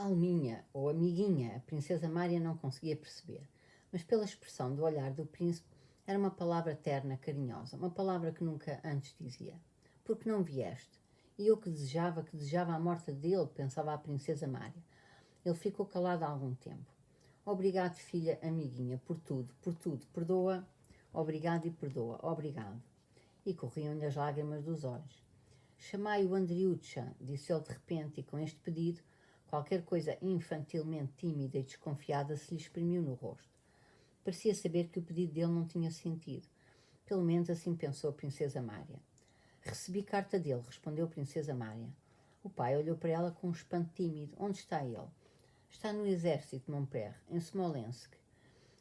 Alminha, ou amiguinha, a princesa Mária não conseguia perceber, mas pela expressão do olhar do príncipe era uma palavra terna, carinhosa, uma palavra que nunca antes dizia. Porque não vieste? E eu que desejava a morte dele, pensava a princesa Mária. Ele ficou calado há algum tempo. Obrigado, filha amiguinha, por tudo, perdoa. Obrigado e perdoa, obrigado. E corriam-lhe as lágrimas dos olhos. Chamai o Andriucha, disse ele de repente, e com este pedido, qualquer coisa infantilmente tímida e desconfiada se lhe exprimiu no rosto. Parecia saber que o pedido dele não tinha sentido. Pelo menos assim pensou a princesa Mária. Recebi carta dele, respondeu a princesa Mária. O pai olhou para ela com um espanto tímido. Onde está ele? Está no exército, mon père, em Smolensk.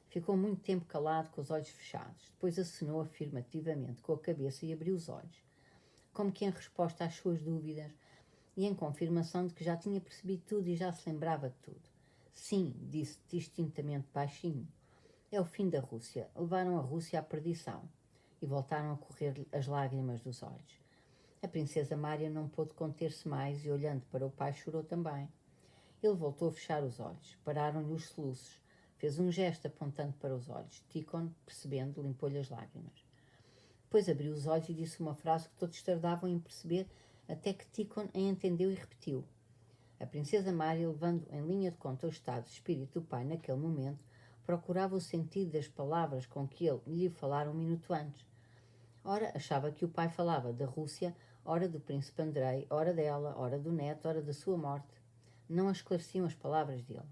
Ficou muito tempo calado, com os olhos fechados. Depois acenou afirmativamente com a cabeça e abriu os olhos, como que em resposta às suas dúvidas e em confirmação de que já tinha percebido tudo e já se lembrava de tudo. Sim, disse distintamente baixinho. É o fim da Rússia. Levaram a Rússia à perdição. E voltaram a correr as lágrimas dos olhos. A princesa Mária não pôde conter-se mais e, olhando para o pai, chorou também. Ele voltou a fechar os olhos. Pararam-lhe os soluços. Fez um gesto apontando para os olhos. Tícon, percebendo, limpou-lhe as lágrimas. Depois abriu os olhos e disse uma frase que todos tardavam em perceber, até que Tícon a entendeu e repetiu. A princesa Mária, levando em linha de conta o estado de espírito do pai naquele momento, procurava o sentido das palavras com que ele lhe falara um minuto antes. Ora, achava que o pai falava da Rússia, ora do príncipe Andrei, ora dela, ora do neto, ora da sua morte. Não a esclareciam as palavras dele.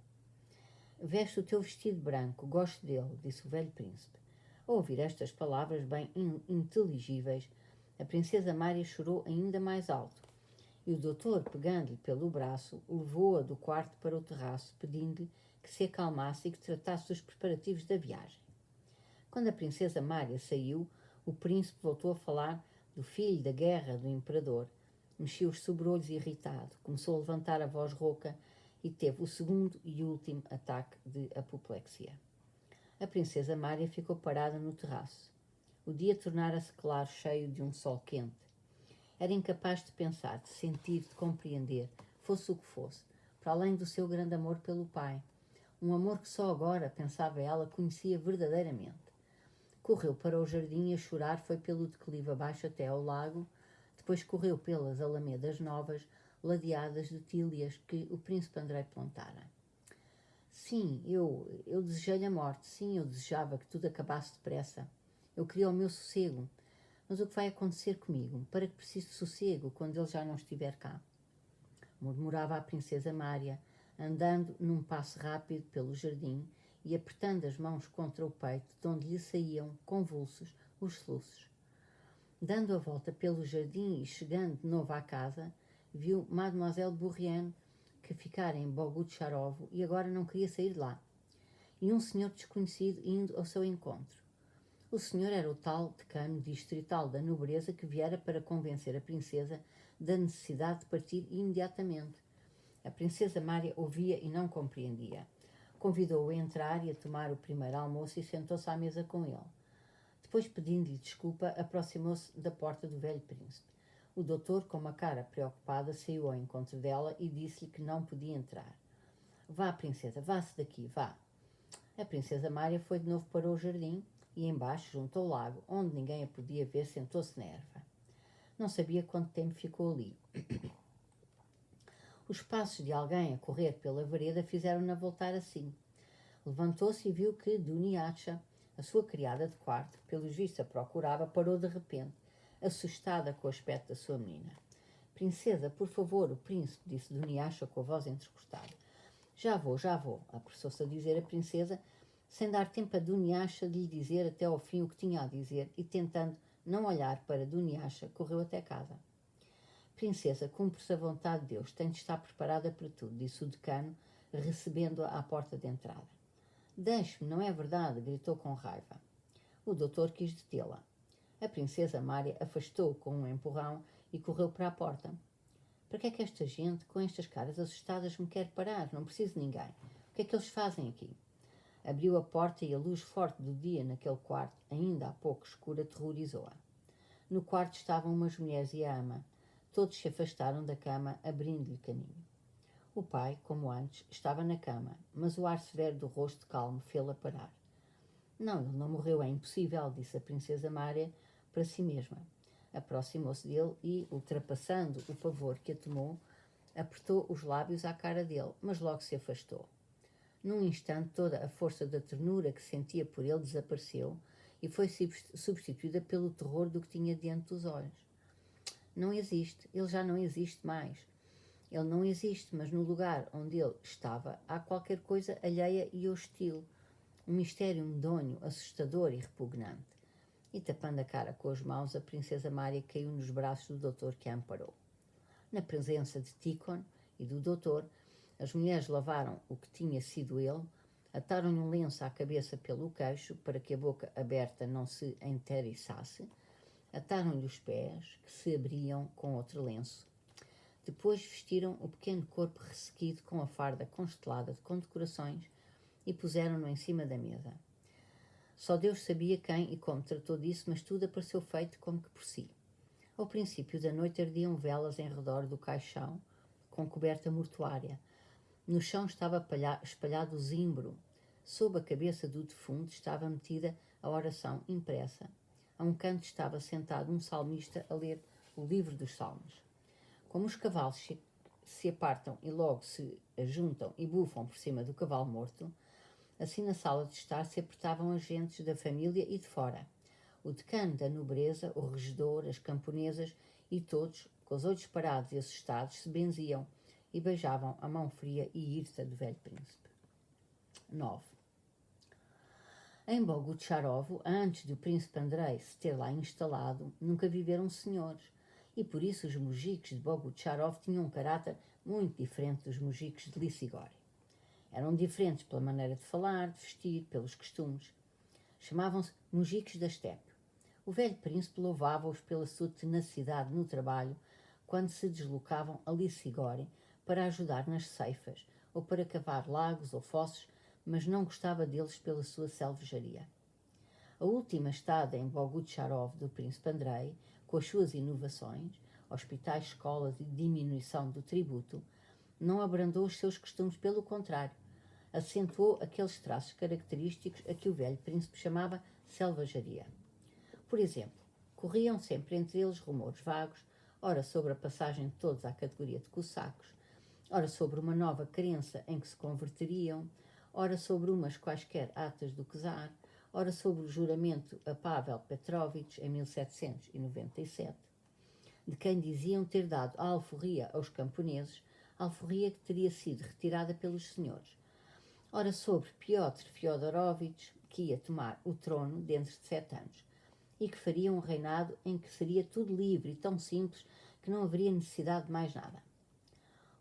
Veste o teu vestido branco, gosto dele, disse o velho príncipe. Ao ouvir estas palavras bem inteligíveis, a princesa Mária chorou ainda mais alto, e o doutor, pegando-lhe pelo braço, levou-a do quarto para o terraço, pedindo-lhe que se acalmasse e que tratasse dos preparativos da viagem. Quando a princesa Mária saiu, o príncipe voltou a falar do filho da guerra do imperador. Mexia os sobrolhos irritado, começou a levantar a voz rouca e teve o segundo e último ataque de apoplexia. A princesa Mária ficou parada no terraço. O dia tornara-se claro, cheio de um sol quente. Era incapaz de pensar, de sentir, de compreender, fosse o que fosse, para além do seu grande amor pelo pai. Um amor que só agora, pensava ela, conhecia verdadeiramente. Correu para o jardim e a chorar foi pelo declive abaixo até ao lago, depois correu pelas alamedas novas, ladeadas de tílias que o príncipe Andrei plantara. Sim, eu desejei-lhe a morte, sim, eu desejava que tudo acabasse depressa. Eu queria o meu sossego. Mas o que vai acontecer comigo? Para que preciso de sossego quando ele já não estiver cá? Murmurava a princesa Mária, andando num passo rápido pelo jardim e apertando as mãos contra o peito, de onde lhe saíam, convulsos, os soluços. Dando a volta pelo jardim e chegando de novo à casa, viu Mademoiselle Bourrienne, que ficara em Bogucharovo e agora não queria sair de lá, e um senhor desconhecido indo ao seu encontro. O senhor era o tal decano distrital da nobreza que viera para convencer a princesa da necessidade de partir imediatamente. A princesa Mária ouvia e não compreendia. Convidou-o a entrar e a tomar o primeiro almoço e sentou-se à mesa com ele. Depois, pedindo-lhe desculpa, aproximou-se da porta do velho príncipe. O doutor, com uma cara preocupada, saiu ao encontro dela e disse-lhe que não podia entrar. Vá, princesa, vá-se daqui, vá. A princesa Mária foi de novo para o jardim e embaixo, junto ao lago, onde ninguém a podia ver, sentou-se na erva. Não sabia quanto tempo ficou ali. Os passos de alguém a correr pela vereda fizeram-na voltar assim. Levantou-se e viu que Duniacha, a sua criada de quarto, pelos vistos a procurava, parou de repente, assustada com o aspecto da sua menina. Princesa, por favor, o príncipe, disse Duniacha com a voz entrecostada. Já vou, apressou-se a dizer a princesa, sem dar tempo a Duniacha de lhe dizer até ao fim o que tinha a dizer, e tentando não olhar para Duniacha, correu até casa. Princesa, cumpre-se a vontade de Deus, tem de estar preparada para tudo, disse o decano, recebendo-a à porta de entrada. Deixe-me, não é verdade? Gritou com raiva. O doutor quis detê-la. A princesa Mária afastou-o com um empurrão e correu para a porta. Para que é que esta gente, com estas caras assustadas, me quer parar? Não preciso de ninguém. O que é que eles fazem aqui? Abriu a porta e a luz forte do dia naquele quarto, ainda há pouco escuro, aterrorizou-a. No quarto estavam umas mulheres e a ama. Todos se afastaram da cama, abrindo-lhe caminho. O pai, como antes, estava na cama, mas o ar severo do rosto calmo fê-la parar. Não, ele não morreu, é impossível, disse a princesa Mária para si mesma. Aproximou-se dele e, ultrapassando o pavor que a tomou, apertou os lábios à cara dele, mas logo se afastou. Num instante, toda a força da ternura que sentia por ele desapareceu e foi substituída pelo terror do que tinha diante dos olhos. Não existe, ele já não existe mais. Ele não existe, mas no lugar onde ele estava há qualquer coisa alheia e hostil, um mistério medonho, assustador e repugnante. E tapando a cara com as mãos, a princesa Mária caiu nos braços do doutor que a amparou. Na presença de Tícon e do doutor, as mulheres lavaram o que tinha sido ele, ataram-lhe um lenço à cabeça pelo queixo para que a boca aberta não se enteriçasse, ataram-lhe os pés, que se abriam com outro lenço. Depois vestiram o pequeno corpo ressequido com a farda constelada de condecorações e puseram-no em cima da mesa. Só Deus sabia quem e como tratou disso, mas tudo apareceu feito como que por si. Ao princípio da noite ardiam velas em redor do caixão, com coberta mortuária. No chão estava espalhado o zimbro. Sob a cabeça do defunto estava metida a oração impressa. A um canto estava sentado um salmista a ler o livro dos salmos. Como os cavalos se apartam e logo se ajuntam e bufam por cima do cavalo morto, assim na sala de estar se apertavam as gentes da família e de fora. O decano da nobreza, o regedor, as camponesas e todos, com os olhos parados e assustados, se benziam e beijavam a mão fria e hirta do velho príncipe. 9. Em Bogucharovo, antes do príncipe Andrei se ter lá instalado, nunca viveram senhores, e por isso os mujiques de Bogucharov tinham um caráter muito diferente dos mujiques de Lissigória. Eram diferentes pela maneira de falar, de vestir, pelos costumes. Chamavam-se mujiques da estepe. O velho príncipe louvava-os pela sua tenacidade no trabalho quando se deslocavam a Lissigória para ajudar nas ceifas ou para cavar lagos ou fossos, mas não gostava deles pela sua selvageria. A última estada em Bogucharov do príncipe Andrei, com as suas inovações, hospitais, escolas e diminuição do tributo, não abrandou os seus costumes, pelo contrário, acentuou aqueles traços característicos a que o velho príncipe chamava selvageria. Por exemplo, corriam sempre entre eles rumores vagos, ora sobre a passagem de todos à categoria de cossacos, ora sobre uma nova crença em que se converteriam, ora sobre umas quaisquer atas do czar, ora sobre o juramento a Pavel Petrovich em 1797, de quem diziam ter dado a alforria aos camponeses, alforria que teria sido retirada pelos senhores. Ora sobre Piotr Fyodorovich, que ia tomar o trono dentro de 7 anos, e que faria um reinado em que seria tudo livre e tão simples que não haveria necessidade de mais nada.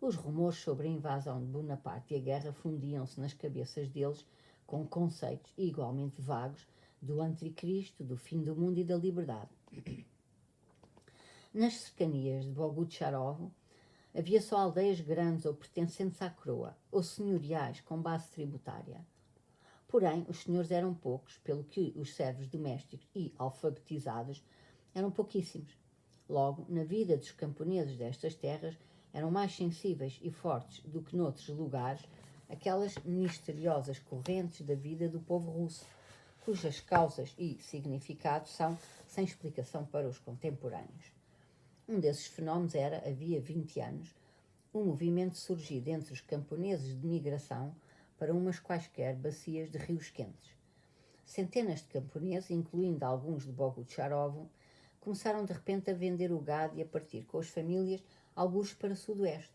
Os rumores sobre a invasão de Bonaparte e a guerra fundiam-se nas cabeças deles com conceitos igualmente vagos do anticristo, do fim do mundo e da liberdade. Nas cercanias de Bogucharov havia só aldeias grandes ou pertencentes à coroa, ou senhoriais com base tributária. Porém, os senhores eram poucos, pelo que os servos domésticos e alfabetizados eram pouquíssimos. Logo, na vida dos camponeses destas terras, eram mais sensíveis e fortes do que noutros lugares aquelas misteriosas correntes da vida do povo russo, cujas causas e significados são sem explicação para os contemporâneos. Um desses fenómenos era, havia 20 anos, um movimento surgido entre os camponeses de migração para umas quaisquer bacias de rios quentes. Centenas de camponeses, incluindo alguns de Bogucharovo, começaram de repente a vender o gado e a partir com as famílias alguns para o sudoeste.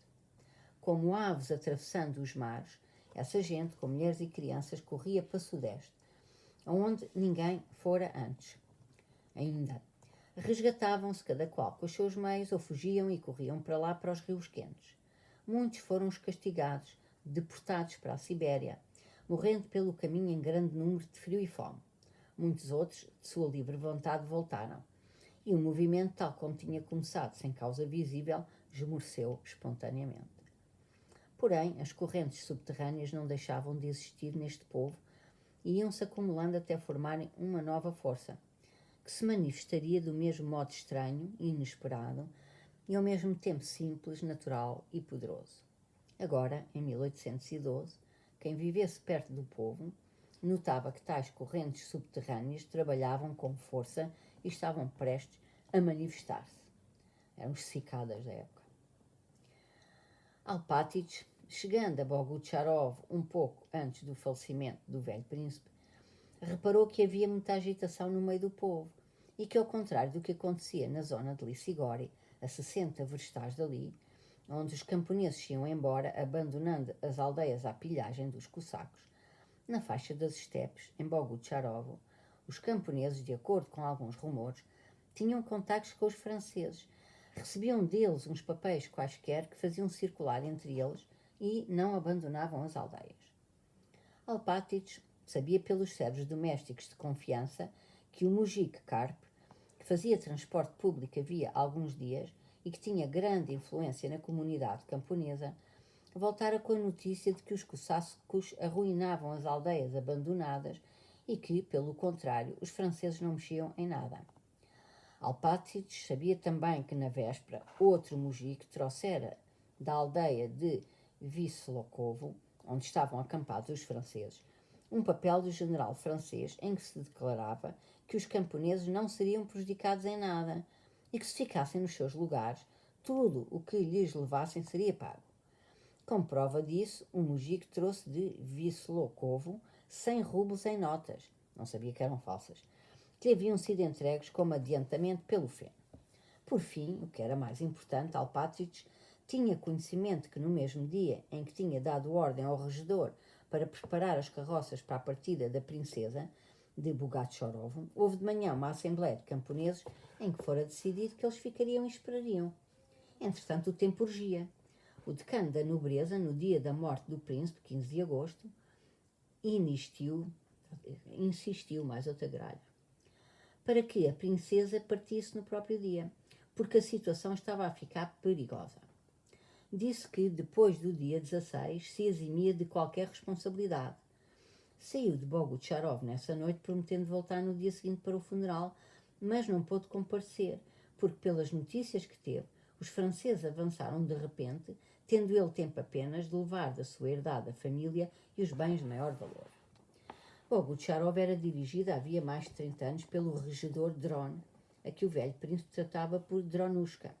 Como aves atravessando os mares, essa gente, com mulheres e crianças, corria para o sudeste, onde ninguém fora antes. Ainda resgatavam-se cada qual com os seus meios ou fugiam e corriam para lá para os rios quentes. Muitos foram os castigados, deportados para a Sibéria, morrendo pelo caminho em grande número de frio e fome. Muitos outros, de sua livre vontade, voltaram. E o movimento, tal como tinha começado sem causa visível, esmoreceu espontaneamente. Porém, as correntes subterrâneas não deixavam de existir neste povo e iam-se acumulando até formarem uma nova força, que se manifestaria do mesmo modo estranho e inesperado e ao mesmo tempo simples, natural e poderoso. Agora, em 1812, quem vivesse perto do povo notava que tais correntes subterrâneas trabalhavam com força e estavam prestes a manifestar-se. Eram os cicadas da época. Alpátych, chegando a Bogucharov um pouco antes do falecimento do velho príncipe, reparou que havia muita agitação no meio do povo e que, ao contrário do que acontecia na zona de Lissigori, a 60 verstais dali, onde os camponeses iam embora, abandonando as aldeias à pilhagem dos cossacos, na faixa das estepes, em Bogucharovo, os camponeses, de acordo com alguns rumores, tinham contactos com os franceses, recebiam deles uns papéis quaisquer que faziam circular entre eles e não abandonavam as aldeias. Alpátych sabia pelos servos domésticos de confiança que o Mujik Karp, que fazia transporte público havia alguns dias e que tinha grande influência na comunidade camponesa, voltara com a notícia de que os cossacos arruinavam as aldeias abandonadas e que, pelo contrário, os franceses não mexiam em nada. Alpátych sabia também que, na véspera, outro mujik trouxera da aldeia de Vislokovo, onde estavam acampados os franceses, um papel do general francês em que se declarava que os camponeses não seriam prejudicados em nada e que, se ficassem nos seus lugares, tudo o que lhes levassem seria pago. Como prova disso, o mujik trouxe de Vislokovo 100 rublos em notas, não sabia que eram falsas, que haviam sido entregues como adiantamento pelo FEN. Por fim, o que era mais importante, Alpátych tinha conhecimento que no mesmo dia em que tinha dado ordem ao regedor para preparar as carroças para a partida da princesa de Bogucharov, houve de manhã uma assembleia de camponeses em que fora decidido que eles ficariam e esperariam. Entretanto, o tempo urgia. O decano da nobreza, no dia da morte do príncipe, 15 de agosto, insistiu, mais outra gralha, para que a princesa partisse no próprio dia, porque a situação estava a ficar perigosa. Disse que, depois do dia 16, se eximia de qualquer responsabilidade. Saiu de Bogucharov nessa noite, prometendo voltar no dia seguinte para o funeral, mas não pôde comparecer, porque, pelas notícias que teve, os franceses avançaram de repente, tendo ele tempo apenas de levar da sua herdade a família e os bens de maior valor. Bogucharov era dirigida havia mais de 30 anos pelo regedor Dron, a que o velho príncipe tratava por Dronushka.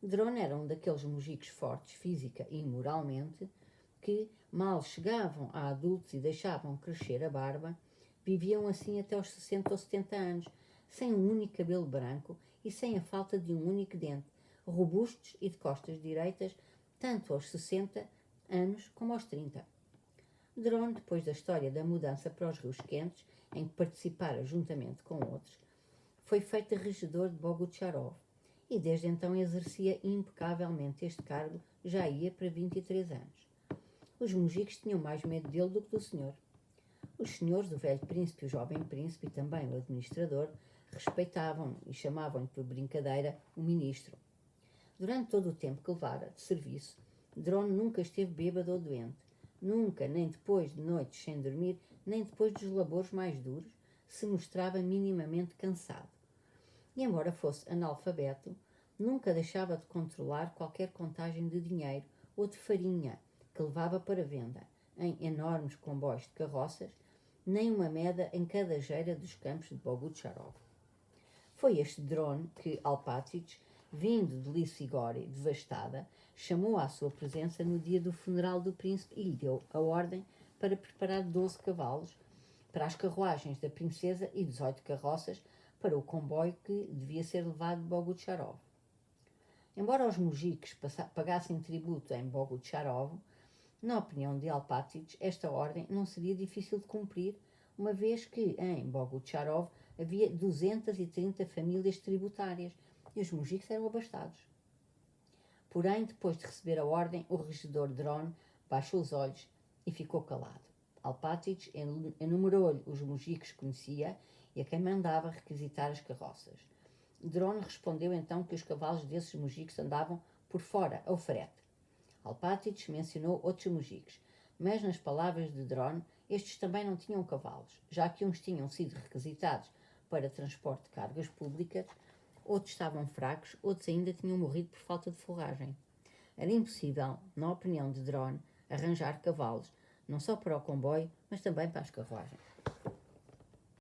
Dron era um daqueles mujicos fortes, física e moralmente, que, mal chegavam a adultos e deixavam crescer a barba, viviam assim até aos 60 ou 70 anos, sem um único cabelo branco e sem a falta de um único dente, robustos e de costas direitas, tanto aos 60 anos como aos 30. Dron, depois da história da mudança para os rios quentes, em que participara juntamente com outros, foi feito regedor de Bogucharov e desde então exercia impecavelmente este cargo, já ia para 23 anos. Os mujiques tinham mais medo dele do que do senhor. Os senhores, o velho príncipe, o jovem príncipe e também o administrador, respeitavam-no e chamavam-lhe por brincadeira o ministro. Durante todo o tempo que levara de serviço, Dron nunca esteve bêbado ou doente. Nunca, nem depois de noites sem dormir, nem depois dos labores mais duros, se mostrava minimamente cansado. E embora fosse analfabeto, nunca deixava de controlar qualquer contagem de dinheiro ou de farinha que levava para venda em enormes comboios de carroças, nem uma meda em cada jeira dos campos de Bogucharov. Foi este drone que Alpátych, vindo de Lissigori, devastada, chamou à sua presença no dia do funeral do príncipe e lhe deu a ordem para preparar 12 cavalos para as carruagens da princesa e 18 carroças para o comboio que devia ser levado de Bogucharov. Embora os mujiques pagassem tributo em Bogucharov, na opinião de Alpátych, esta ordem não seria difícil de cumprir, uma vez que em Bogucharov havia 230 famílias tributárias e os mujiques eram abastados. Porém, depois de receber a ordem, o regedor Dron baixou os olhos e ficou calado. Alpátych enumerou-lhe os mujiques que conhecia e a quem mandava requisitar as carroças. Dron respondeu então que os cavalos desses mujiques andavam por fora, ao frete. Alpátych mencionou outros mujiques, mas nas palavras de Dron, estes também não tinham cavalos, já que uns tinham sido requisitados para transporte de cargas públicas, outros estavam fracos, outros ainda tinham morrido por falta de forragem. Era impossível, na opinião de Drone, arranjar cavalos, não só para o comboio, mas também para as carruagens.